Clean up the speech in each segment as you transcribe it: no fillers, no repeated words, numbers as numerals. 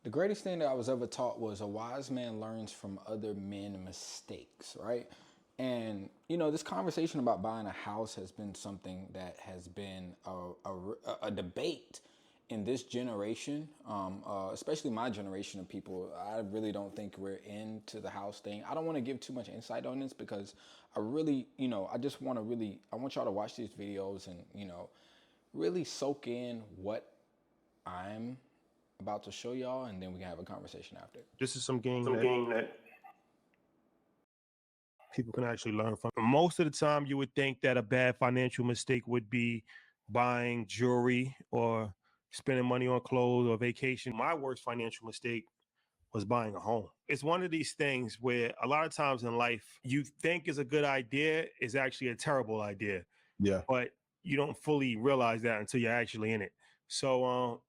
The greatest thing that I was ever taught was a wise man learns from other men's mistakes, right? And this conversation about buying a house has been something that has been a debate in this generation, especially my generation of people. I really don't think we're into the house thing. I don't want to give too much insight on this because I really, I just want to I want y'all to watch these videos and, really soak in what I'm about to show y'all, and then we can have a conversation after. This is some game that people can actually learn from. Most of the time, you would think that a bad financial mistake would be buying jewelry or spending money on clothes or vacation. My worst financial mistake was buying a home. It's one of these things where a lot of times in life, you think is a good idea is actually a terrible idea. Yeah. But you don't fully realize that until you're actually in it. So,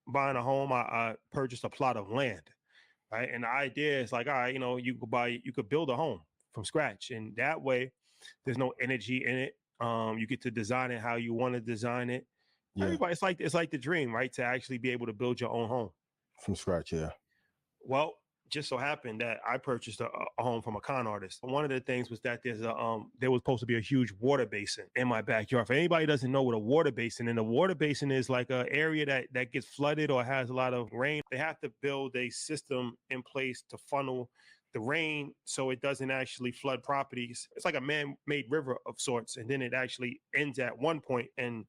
buying a home, I purchased a plot of land, right? And the idea is like, all right, you could build a home from scratch. And that way there's no energy in it. You get to design it how you want to design it. Yeah. Everybody, it's like the dream, right? To actually be able to build your own home. From scratch, yeah. Well, just so happened that I purchased a home from a con artist. One of the things was that there was supposed to be a huge water basin in my backyard. For anybody who doesn't know what a water basin, and a water basin is like an area that gets flooded or has a lot of rain. They have to build a system in place to funnel the rain so it doesn't actually flood properties. It's like a man-made river of sorts, and then it actually ends at one point, and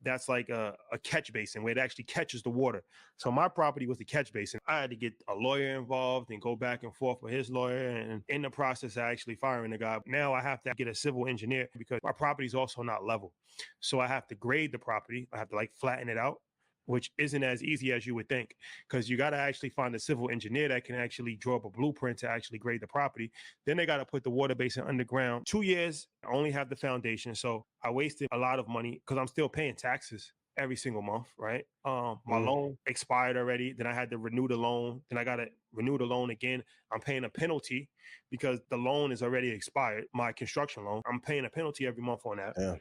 that's like a catch basin where it actually catches the water. So my property was the catch basin. I had to get a lawyer involved and go back and forth with his lawyer. And in the process of actually firing the guy, now I have to get a civil engineer because my property is also not level. So I have to grade the property. I have to flatten it out, which isn't as easy as you would think, because you got to actually find a civil engineer that can actually draw up a blueprint to actually grade the property. Then they got to put the water basin underground. 2 years, I only have the foundation. So I wasted a lot of money because I'm still paying taxes every single month, right? My loan expired already. Then I had to renew the loan. Then I got to renew the loan again. I'm paying a penalty because the loan is already expired. My construction loan, I'm paying a penalty every month on that. Yeah.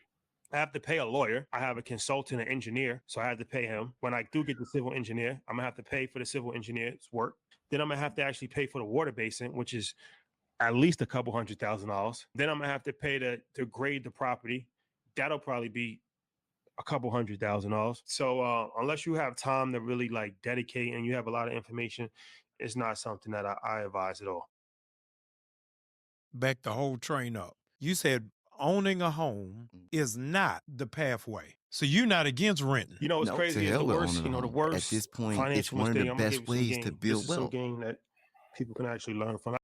I have to pay a lawyer. I have a consultant, an engineer, so I have to pay him. When I do get the civil engineer, I'm gonna have to pay for the civil engineer's work. Then I'm gonna have to actually pay for the water basin, which is at least a couple $100,000. Then I'm gonna have to pay to grade the property. That'll probably be a couple $100,000. So unless you have time to really dedicate and you have a lot of information, it's not something that I advise at all. Back the whole train up. You said owning a home is not the pathway. So you're not against renting. It's No, crazy. to It's hell the with worst, owning a the home. worst. At this point, it's financial one of mistake. the I'm gonna best give you some ways game. to This build is some wealth. game that people can actually learn from.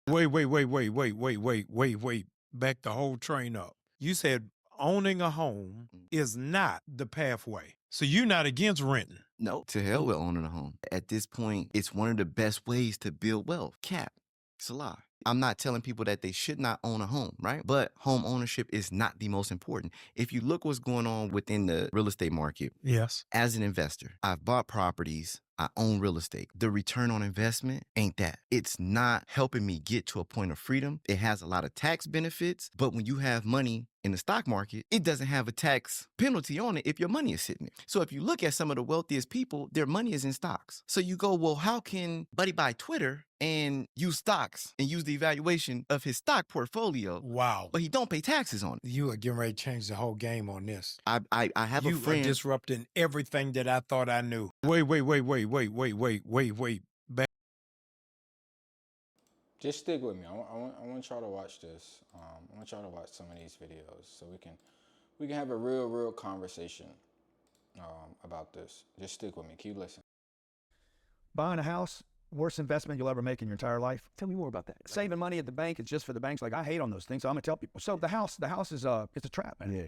Wait. Back the whole train up. You said owning a home is not the pathway. So you're not against renting. No, to hell with owning a home. At this point, it's one of the best ways to build wealth. Cap. It's a lie. I'm not telling people that they should not own a home, right? But home ownership is not the most important. If you look what's going on within the real estate market, Yes. as an investor, I've bought properties, I own real estate. The return on investment ain't that. It's not helping me get to a point of freedom. It has a lot of tax benefits, but when you have money in the stock market, it doesn't have a tax penalty on it if your money is sitting there. So if you look at some of the wealthiest people, their money is in stocks. So you go, well, how can Buddy buy Twitter and use stocks and use the evaluation of his stock portfolio? Wow. But he don't pay taxes on it. You are getting ready to change the whole game on this. I have a You are friend. disrupting everything that I thought I knew. Wait. Back. Just stick with me. I want y'all to watch this. I want y'all to watch some of these videos so we can have a real conversation about this. Just stick with me. Keep listening. Buying a house, worst investment you'll ever make in your entire life. Tell me more about that. Saving money at the bank is just for the banks. I hate on those things, so I'm gonna tell people. So the house is it's a trap, man. Yeah.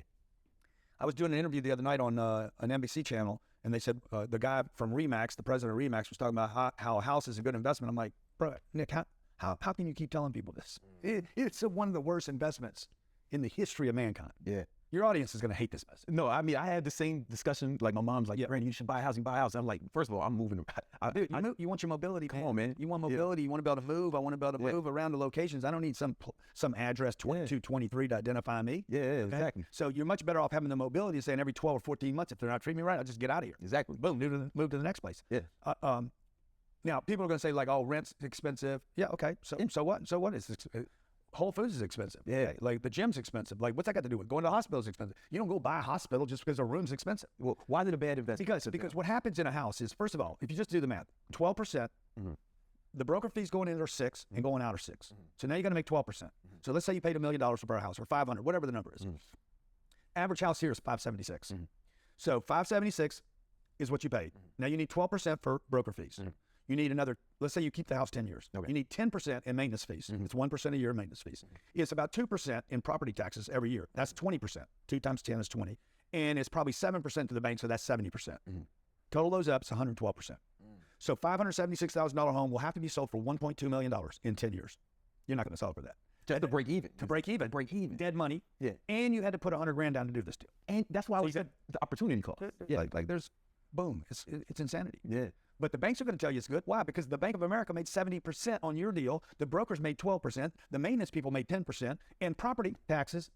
I was doing an interview the other night on an NBC channel, and they said the guy from Remax, the president of Remax, was talking about how a house is a good investment. I'm like, bro, Nick, how can you keep telling people this? It's one of the worst investments in the history of mankind. Yeah. Your audience is going to hate this message. No, I mean, I had the same discussion. Like my mom's like, yeah, Randy, you should buy a house. You buy a house. I'm like, first of all, I'm moving. Dude, you want your mobility. Come on, man. You want mobility. You want to be able to move. I want to be able to move around the locations. I don't need some address 2223 to identify me. Yeah, exactly. So you're much better off having the mobility, saying every 12 or 14 months, if they're not treating me right, I'll just get out of here. Exactly. Boom, move to the next place. Yeah. Now, people are going to say, like, oh, rent's expensive. Yeah, okay. So what? So what? Whole Foods is expensive. Yeah. Okay? Like, the gym's expensive. Like, what's that got to do with it? Going to the hospital is expensive. You don't go buy a hospital just because a room's expensive. Well, why is it a bad investment? Because what happens in a house is, first of all, if you just do the math, 12%, the broker fees going in are 6 and going out are 6. So now you got to make 12%. So let's say you paid $1 million for a house, or 500, whatever the number is. Average house here is 576. So 576 is what you paid. Now you need 12% for broker fees. You need another, let's say you keep the house 10 years. Okay. You need 10% in maintenance fees. It's 1% a year in maintenance fees. It's about 2% in property taxes every year. That's 20%. 2 times 10 is 20. And it's probably 7% to the bank, so that's 70%. Total those up, it's 112%. So $576,000 home will have to be sold for $1.2 million in 10 years. You're not going to sell it for that. To break even. To break even. Break even. Dead money. Yeah. And you had to put $100,000 down to do this deal. And that's why I said the opportunity cost. Yeah. Like there's, boom, it's insanity. Yeah. But the banks are going to tell you it's good. Why? Because the Bank of America made 70% on your deal. The brokers made 12%. The maintenance people made 10%. And property taxes,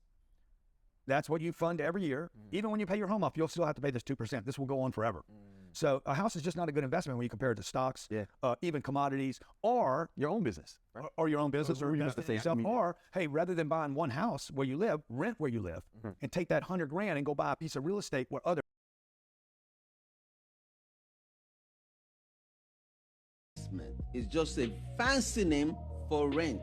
that's what you fund every year. Even when you pay your home off, you'll still have to pay this 2%. This will go on forever. So a house is just not a good investment when you compare it to stocks, even commodities, or your own business. Right? Or your own business, or you invest have to in say, yourself. Or, hey, rather than buying one house where you live, rent where you live, and take that $100,000 and go buy a piece of real estate where other is just a fancy name for rent.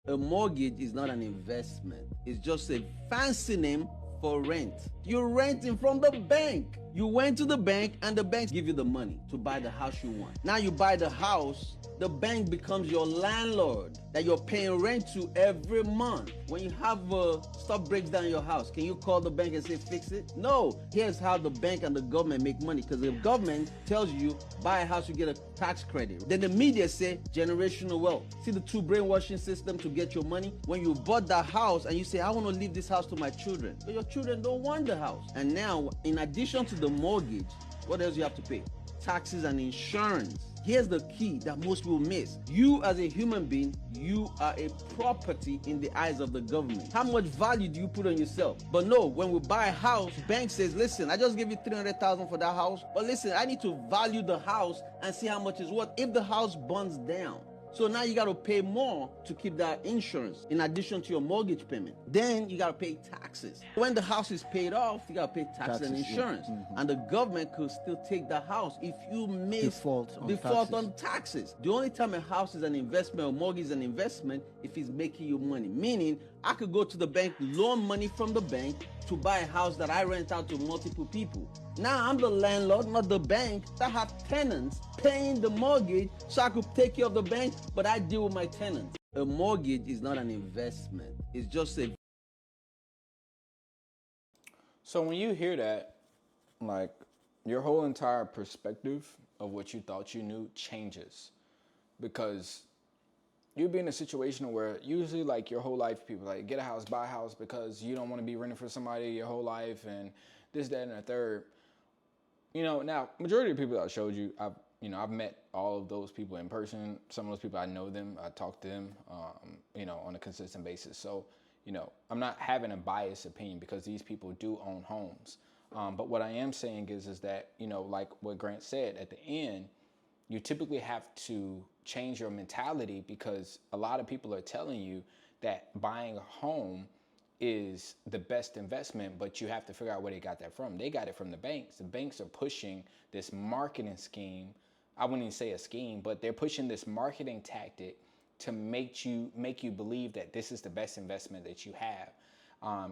A mortgage is not an investment. It's just a fancy name for rent. You're renting from the bank. You went to the bank and the bank give you the money to buy the house you want. Now you buy the house, the bank becomes your landlord that you're paying rent to every month. When you have stuff breaks down your house, can you call the bank and say fix it? No. Here's how the bank and the government make money, because the government tells you buy a house, you get a tax credit. Then the media say generational wealth. See the two brainwashing system to get your money? When you bought that house and you say I want to leave this house to my children, but your children don't want the house. And now, in addition to the mortgage, what else you have to pay? Taxes and insurance. Here's the key that most people miss. You as a human being, you are a property in the eyes of the government. How much value do you put on yourself? But no, when we buy a house, bank says, listen, I just gave you $300,000 for that house, but listen, I need to value the house and see how much it's worth if the house burns down. So now you got to pay more to keep that insurance in addition to your mortgage payment. Then you got to pay taxes. When the house is paid off, you got to pay taxes and insurance. And the government could still take the house if you miss default on taxes. The only time a house is an investment or mortgage is an investment if it's making you money. Meaning, I could go to the bank, loan money from the bank to buy a house that I rent out to multiple people. Now I'm the landlord, not the bank. I have tenants paying the mortgage so I could take care of the bank, but I deal with my tenants. A mortgage is not an investment. It's just a... So when you hear that, like, your whole entire perspective of what you thought you knew changes, because you'd be in a situation where usually, like, your whole life people like get a house, buy a house because you don't want to be renting for somebody your whole life and this, that, and the third. You know, now majority of the people that I showed you, I've met all of those people in person. Some of those people I know them, I talk to them, on a consistent basis. So, I'm not having a biased opinion because these people do own homes. But what I am saying is that, like what Grant said at the end, you typically have to change your mentality because a lot of people are telling you that buying a home is the best investment, but you have to figure out where they got that from. They got it from the banks. The banks are pushing this marketing scheme. I wouldn't even say a scheme, but they're pushing this marketing tactic to make you believe that this is the best investment that you have.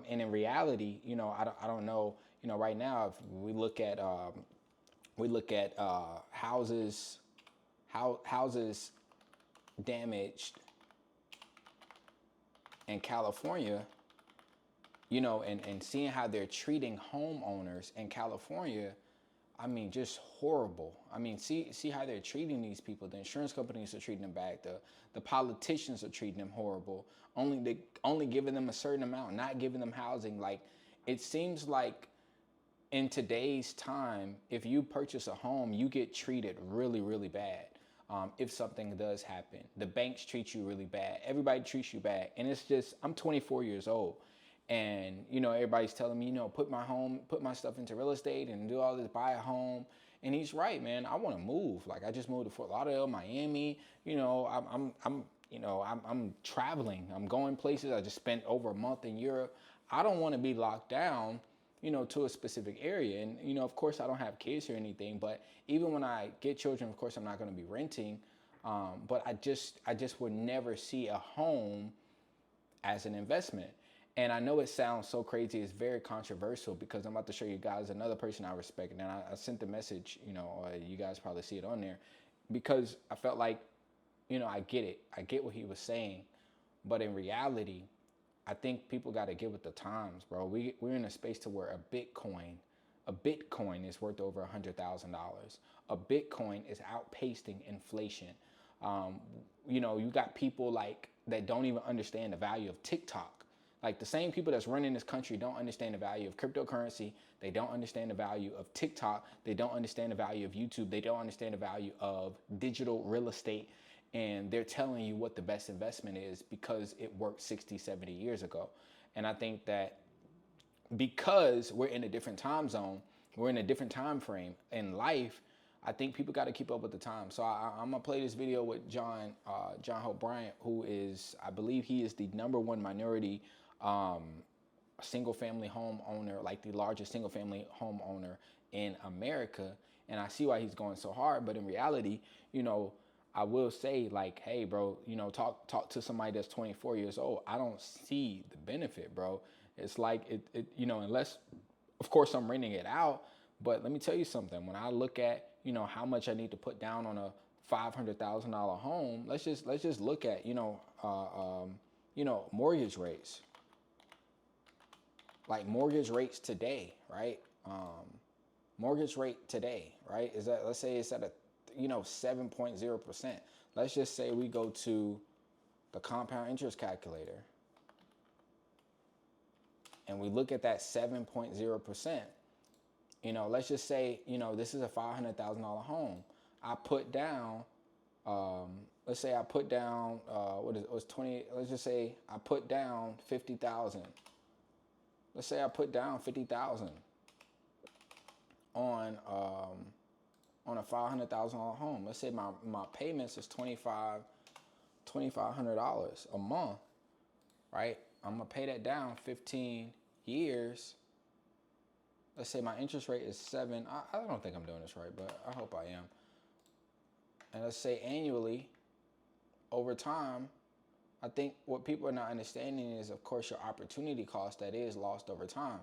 And in reality, I don't know, right now, if we look at houses damaged in California, and seeing how they're treating homeowners in California, I mean, just horrible. I mean, see how they're treating these people. The insurance companies are treating them bad. The politicians are treating them horrible. Only giving them a certain amount, not giving them housing. Like, it seems like in today's time, if you purchase a home, you get treated really, really bad. If something does happen, the banks treat you really bad. Everybody treats you bad. And it's just, I'm 24 years old. And, you know, everybody's telling me, you know, put my stuff into real estate and do all this, buy a home. And he's right, man. I want to move. Like, I just moved to Fort Lauderdale, Miami. You know, I'm traveling. I'm going places. I just spent over a month in Europe. I don't want to be locked down, you know, to a specific area. And, you know, of course, I don't have kids or anything. But even when I get children, of course, I'm not going to be renting. But I just would never see a home as an investment. And I know it sounds so crazy, it's very controversial, because I'm about to show you guys another person I respect. And I sent the message, you know, you guys probably see it on there, because I felt like, you know, I get it. I get what he was saying. But in reality, I think people got to get with the times, bro. We're in a space to where a Bitcoin is worth over $100,000. A Bitcoin is outpacing inflation. You know, you got people like that don't even understand the value of TikTok. Like, the same people that's running this country don't understand the value of cryptocurrency. They don't understand the value of TikTok. They don't understand the value of YouTube. They don't understand the value of digital real estate. And they're telling you what the best investment is because it worked 60, 70 years ago. And I think that because we're in a different time zone, we're in a different time frame in life, I think people got to keep up with the time. So I'm going to play this video with John Hope Bryant, who is, I believe he is the #1 minority single family home owner, like the largest single family home owner in America. And I see why he's going so hard. But in reality, you know, I will say, like, hey, bro, you know, talk to somebody that's 24 years old. I don't see the benefit, bro. It's like, it you know, unless, of course, I'm renting it out. But let me tell you something. When I look at, you know, how much I need to put down on a $500,000 home, let's just look at, you know, mortgage rates. Like, mortgage rates today, right? Mortgage rate today, right? Is that, let's say it's at a, you know, 7.0%. Let's just say we go to the compound interest calculator and we look at that 7.0%. You know, let's just say, you know, this is a $500,000 home. I put down, let's say I put down, let's just say I put down 50,000. Let's say I put down 50,000 on a $500,000 home. Let's say my payments is $2,500 a month, right? I'm gonna pay that down 15 years. Let's say my interest rate is 7. I don't think I'm doing this right, but I hope I am. And let's say annually, over time, I think what people are not understanding is, of course, your opportunity cost that is lost over time.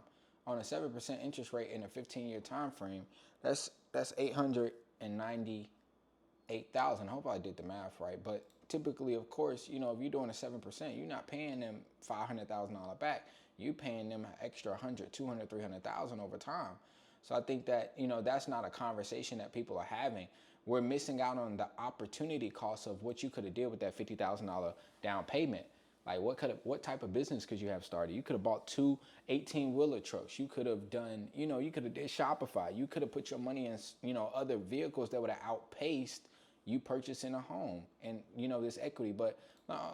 On a 7% interest rate in a 15-year time frame, that's $898,000. I hope I did the math right. But typically, of course, you know, if you're doing a 7%, you're not paying them $500,000 back. You're paying them an extra 100, 200, 300,000 over time. So I think that, you know, that's not a conversation that people are having. We're missing out on the opportunity cost of what you could have did with that $50,000 down payment. Like, what type of business could you have started? You could have bought 2 18-wheeler trucks. You could have done, you know, you could have did Shopify. You could have put your money in, you know, other vehicles that would have outpaced you purchasing a home and, you know, this equity. But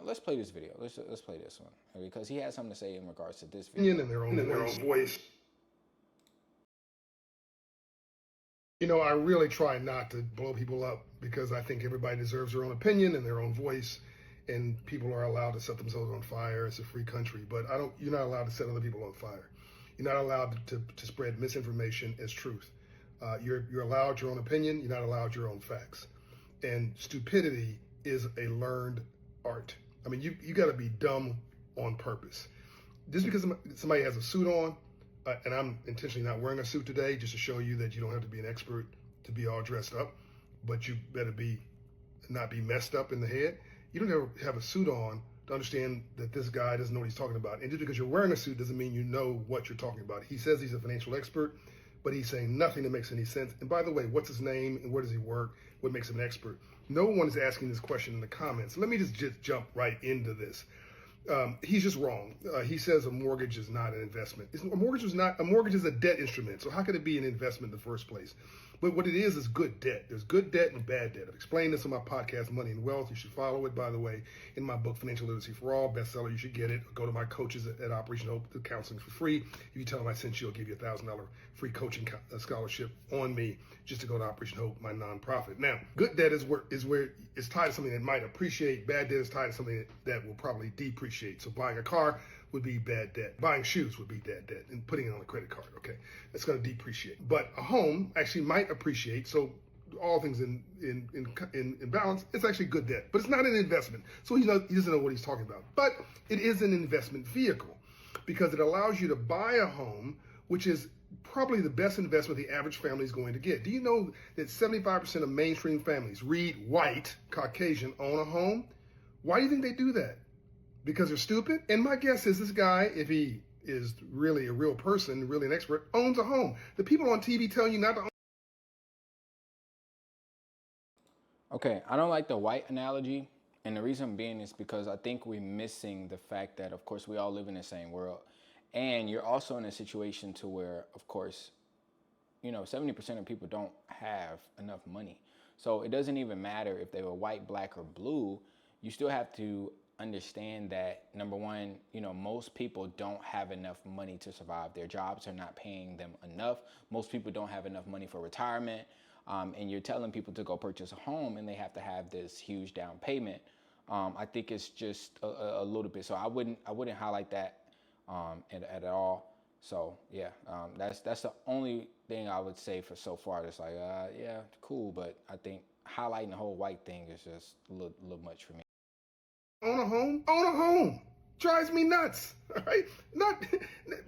let's play this video. Let's play this one, because he has something to say in regards to this video. In their own voice. You know, I really try not to blow people up, because I think everybody deserves their own opinion and their own voice, and people are allowed to set themselves on fire. It's a free country, but you're not allowed to set other people on fire. You're not allowed to spread misinformation as truth. You're allowed your own opinion. You're not allowed your own facts. And stupidity is a learned art. I mean, you got to be dumb on purpose. Just because somebody has a suit on, and I'm intentionally not wearing a suit today, just to show you that you don't have to be an expert to be all dressed up, but you better not be messed up in the head. You don't ever have a suit on to understand that this guy doesn't know what he's talking about. And just because you're wearing a suit doesn't mean you know what you're talking about. He says he's a financial expert, but he's saying nothing that makes any sense. And by the way, what's his name and where does he work? What makes him an expert? No one is asking this question in the comments. Let me just jump right into this. He's just wrong. He says a mortgage is not an investment. A mortgage is a debt instrument. So how could it be an investment in the first place? But what it is good debt. There's good debt and bad debt. I've explained this on my podcast, Money and Wealth. You should follow it, by the way, in my book, Financial Literacy for All, bestseller. You should get it. Go to my coaches at Operation Hope, the counseling for free. If you tell them I sent you, I'll give you a $1,000 free coaching scholarship on me just to go to Operation Hope, my nonprofit. Now, good debt is where it's tied to something that might appreciate. Bad debt is tied to something that will probably depreciate. So buying a car would be bad debt. Buying shoes would be bad debt, and putting it on a credit card, okay, that's going to depreciate. But a home actually might appreciate. So all things in balance, it's actually good debt, but it's not an investment. So he doesn't know what he's talking about. But it is an investment vehicle because it allows you to buy a home, which is probably the best investment the average family is going to get. Do you know that 75% of mainstream families, read white, Caucasian, own a home? Why do you think they do that? Because they're stupid? And my guess is this guy, if he is really a real person, really an expert, owns a home. The people on TV tell you not to own. Okay, I don't like the white analogy, and the reason being is because I think we're missing the fact that, of course, we all live in the same world, and you're also in a situation to where, of course, 70% of people don't have enough money. So it doesn't even matter if they were white, black, or blue. You still have to understand that, number one, most people don't have enough money to survive. Their jobs are not paying them enough. Most people don't have enough money for retirement. And you're telling people to go purchase a home and they have to have this huge down payment. I think it's just a little bit. So I wouldn't highlight that at all. So yeah, that's the only thing I would say for so far. It's like, yeah, cool, but I think highlighting the whole white thing is just a little much for me. Own a home? Own a home. Drives me nuts. All right? Not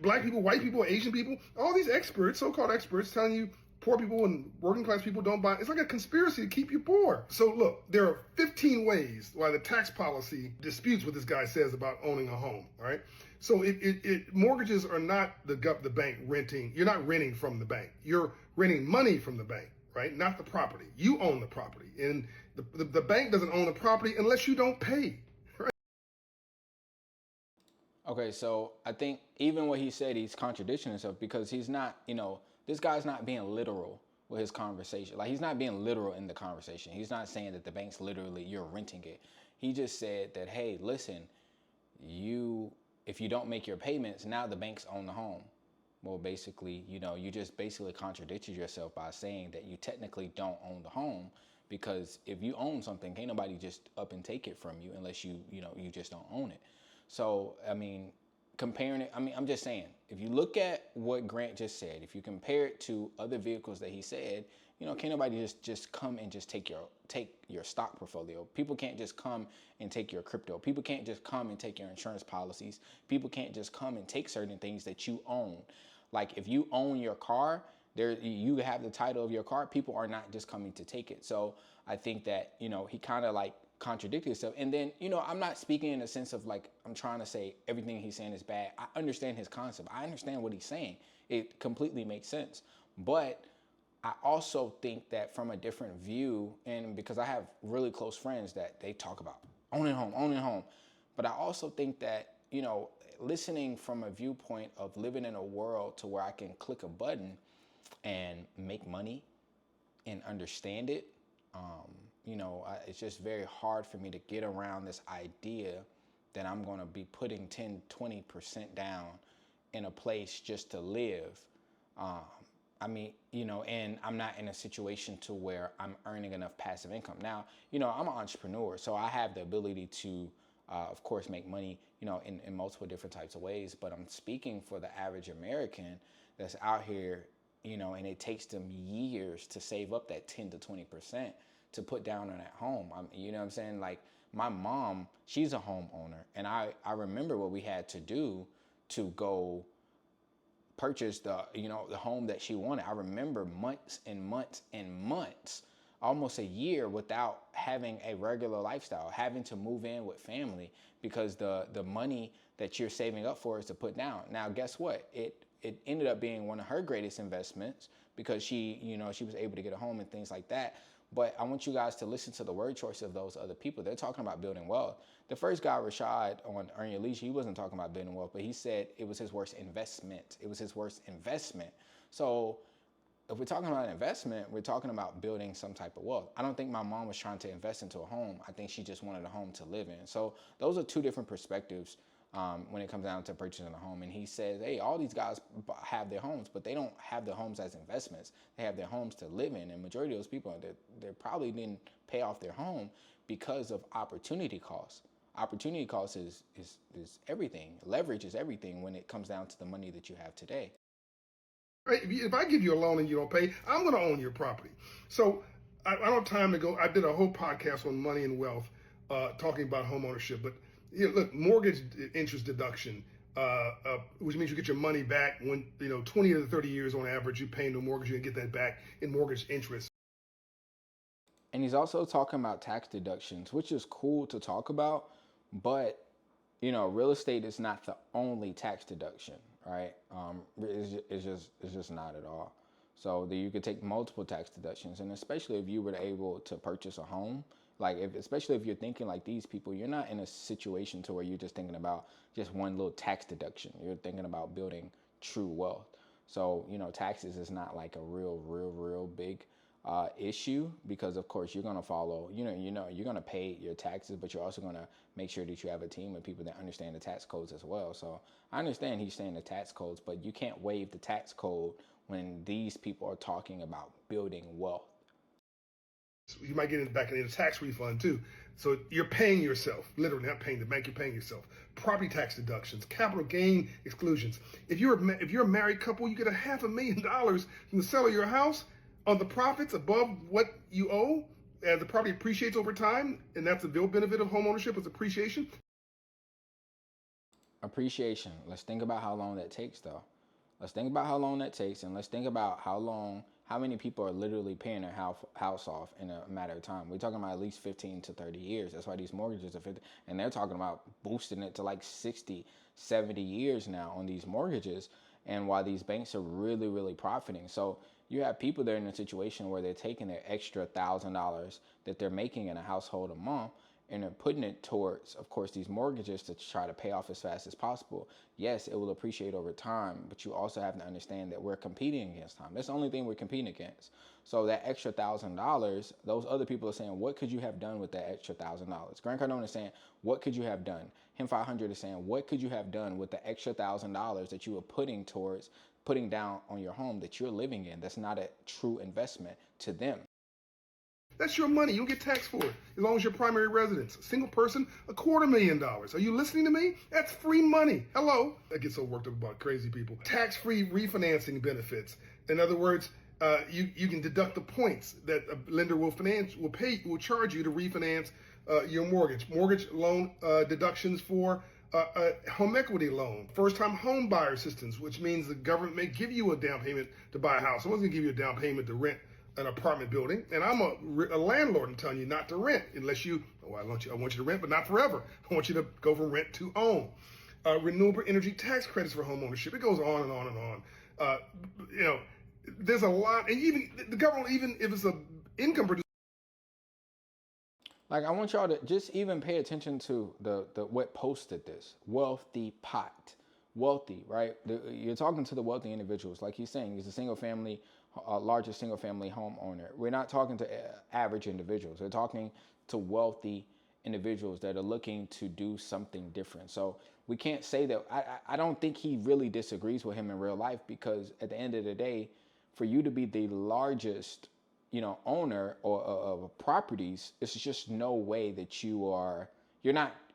black people, white people, Asian people, all these experts, so-called experts, telling you poor people and working class people don't buy. It's like a conspiracy to keep you poor. So look, there are 15 ways why the tax policy disputes what this guy says about owning a home. All right. So mortgages are not the bank renting. You're not renting from the bank. You're renting money from the bank, right? Not the property. You own the property, and the bank doesn't own the property unless you don't pay. Okay, so I think even what he said, he's contradicting himself because he's not, this guy's not being literal with his conversation. Like, he's not being literal in the conversation. He's not saying that the bank's literally, you're renting it. He just said that, hey, listen, if you don't make your payments, now the banks own the home. Well, basically, you just basically contradicted yourself by saying that you technically don't own the home, because if you own something, can't nobody just up and take it from you unless you just don't own it. So, comparing it, I'm just saying, if you look at what Grant just said, if you compare it to other vehicles that he said, can't nobody just come and just take your stock portfolio. People can't just come and take your crypto. People can't just come and take your insurance policies. People can't just come and take certain things that you own. Like, if you own your car, you have the title of your car, people are not just coming to take it. So I think that, he kind of like contradict himself. And then, I'm not speaking in a sense of like, I'm trying to say everything he's saying is bad. I understand his concept. I understand what he's saying. It completely makes sense. But I also think that from a different view, and because I have really close friends that they talk about owning home. But I also think that, listening from a viewpoint of living in a world to where I can click a button and make money and understand it, it's just very hard for me to get around this idea that I'm going to be putting 10, 20% down in a place just to live. And I'm not in a situation to where I'm earning enough passive income. Now, I'm an entrepreneur, so I have the ability to, of course, make money, in multiple different types of ways. But I'm speaking for the average American that's out here, and it takes them years to save up that 10 to 20% to put down on that home. You know what I'm saying? Like, my mom, she's a homeowner, and I remember what we had to do to go purchase the home that she wanted. I remember months and months and months, almost a year, without having a regular lifestyle, having to move in with family because the money that you're saving up for is to put down. Now, guess what? It ended up being one of her greatest investments because she, she was able to get a home and things like that. But I want you guys to listen to the word choice of those other people. They're talking about building wealth. The first guy, Rashad, on Earn Your Leash, he wasn't talking about building wealth, but he said it was his worst investment. It was his worst investment. So if we're talking about investment, we're talking about building some type of wealth. I don't think my mom was trying to invest into a home. I think she just wanted a home to live in. So those are two different perspectives when it comes down to purchasing a home. And he says, hey, all these guys have their homes, but they don't have their homes as investments. They have their homes to live in. And majority of those people, they probably didn't pay off their home because of opportunity costs. Opportunity cost is everything. Leverage is everything when it comes down to the money that you have today. Right? If I give you a loan and you don't pay, I'm going to own your property. So I don't have time to go. I did a whole podcast on money and wealth, talking about home ownership. But look, mortgage interest deduction, which means you get your money back when 20 to 30 years on average you pay no mortgage, you get that back in mortgage interest. And he's also talking about tax deductions, which is cool to talk about, but real estate is not the only tax deduction, right? It's just not at all. So you could take multiple tax deductions, and especially if you were able to purchase a home, especially if you're thinking like these people, you're not in a situation to where you're just thinking about just one little tax deduction. You're thinking about building true wealth. So taxes is not like a real big issue, because of course you're going to follow, you're going to pay your taxes, but you're also going to make sure that you have a team of people that understand the tax codes as well. So I understand he's saying the tax codes, but you can't waive the tax code when these people are talking about building wealth. You might get it back in a tax refund too. So you're paying yourself, literally not paying the bank, you're paying yourself. Property tax deductions, capital gain exclusions. If you're a married couple, you get $500,000 from the sale of your house on the profits above what you owe as the property appreciates over time, and that's the real benefit of home ownership is appreciation. Appreciation. Let's think about how long that takes, though. Let's think about how long that takes, and let's think about how many people are literally paying their house off in a matter of time. We're talking about at least 15 to 30 years. That's why these mortgages are 50, and they're talking about boosting it to like 60, 70 years now on these mortgages, and why these banks are really profiting. So you have people that are in a situation where they're taking their extra $1,000 that they're making in a household a month, and they're putting it towards, of course, these mortgages to try to pay off as fast as possible. Yes, it will appreciate over time, but you also have to understand that we're competing against time. That's the only thing we're competing against. So that extra $1,000, those other people are saying, what could you have done with that extra $1,000? Grant Cardone is saying, what could you have done? Him 500 is saying, what could you have done with the extra $1,000 that you were putting down on your home that you're living in? That's not a true investment to them. That's your money. You don't get taxed for it as long as you're primary residence. A single person, $250,000. Are you listening to me? That's free money. Hello. I get so worked up about crazy people. Tax-free refinancing benefits. In other words, you can deduct the points that a lender will charge you to refinance your mortgage. Mortgage loan deductions for a home equity loan. First-time home buyer assistance, which means the government may give you a down payment to buy a house. Someone's going to give you a down payment to rent an apartment building, and I'm a landlord and telling you not to rent unless I want you to rent, but not forever. I want you to go from rent to own. Renewable energy tax credits for home ownership. It goes on and on and on. There's a lot, and even the government, even if it's an income producer. Like, I want y'all to just even pay attention to the what posted this. Wealthy pot. Wealthy, right? You're talking to the wealthy individuals. Like he's saying, he's a largest single family homeowner. We're not talking to average individuals. We're talking to wealthy individuals that are looking to do something different. So we can't say that. I don't think he really disagrees with him in real life, because at the end of the day, for you to be the largest owner of properties, it's just no way that you're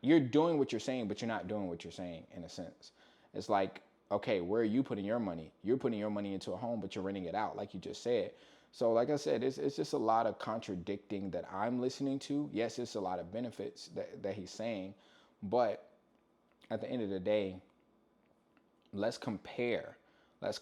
doing what you're saying, but you're not doing what you're saying in a sense. It's like, okay, where are you putting your money? You're putting your money into a home, but you're renting it out, like you just said. So like I said, it's just a lot of contradicting that I'm listening to. Yes, it's a lot of benefits that he's saying, but at the end of the day, let's compare. Let's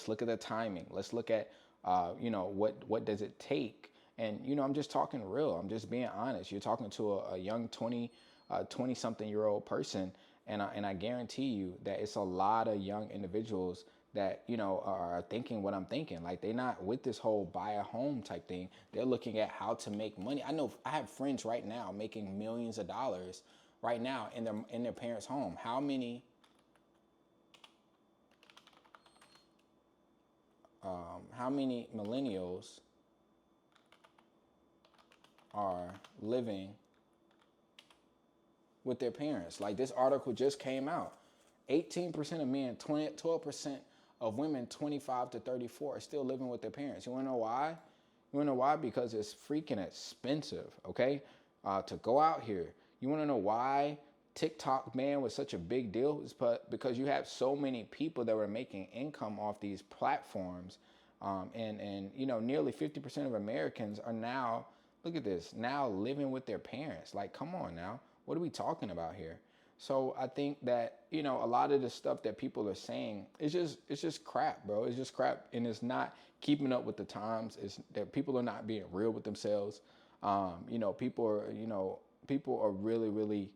look at the timing. Let's look at, what does it take? And, I'm just talking real. I'm just being honest. You're talking to a young 20-something year old person. And I guarantee you that it's a lot of young individuals that, you know, are thinking what I'm thinking. Like, they're not with this whole buy a home type thing. They're looking at how to make money. I know I have friends right now making millions of dollars right now in their parents' home. How many millennials are living with their parents? Like, this article just came out. 18% of men, 12% of women 25 to 34 are still living with their parents. You wanna know why? You wanna know why? Because it's freaking expensive, okay? To go out here. You wanna know why TikTok ban was such a big deal? It's because you have so many people that were making income off these platforms. And you know, nearly 50% of Americans are now, look at this, now living with their parents. Like, come on now. What are we talking about here? So I think that, you know, a lot of the stuff that people are saying is just crap, bro. It's just crap, and it's not keeping up with the times. It's that people are not being real with themselves. You know, people are really, really,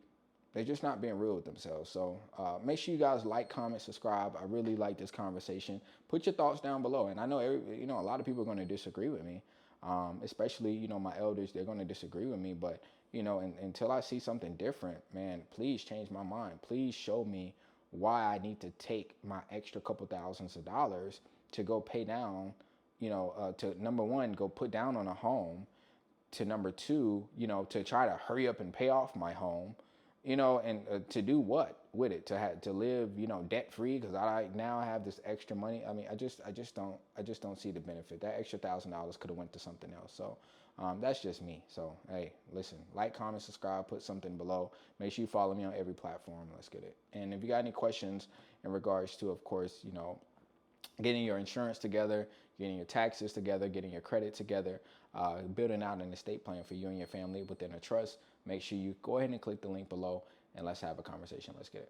they're just not being real with themselves. So make sure you guys like, comment, subscribe. I really like this conversation. Put your thoughts down below. And I know, you know, a lot of people are going to disagree with me, especially, you know, my elders. They're going to disagree with me. But, you know, until I see something different, man, please change my mind. Please show me why I need to take my extra couple thousands of dollars to go pay down, you know, to, number one, go put down on a home, to number two, you know, to try to hurry up and pay off my home, you know, and to do what with it? To live, you know, debt free because I now have this extra money. I mean, I just don't see the benefit. That extra $1,000 could have went to something else. So that's just me. So hey, listen, like, comment, subscribe, put something below. Make sure you follow me on every platform. Let's get it. And if you got any questions in regards to, of course, you know, getting your insurance together, getting your taxes together, getting your credit together, building out an estate plan for you and your family within a trust, make sure you go ahead and click the link below and let's have a conversation. Let's get it.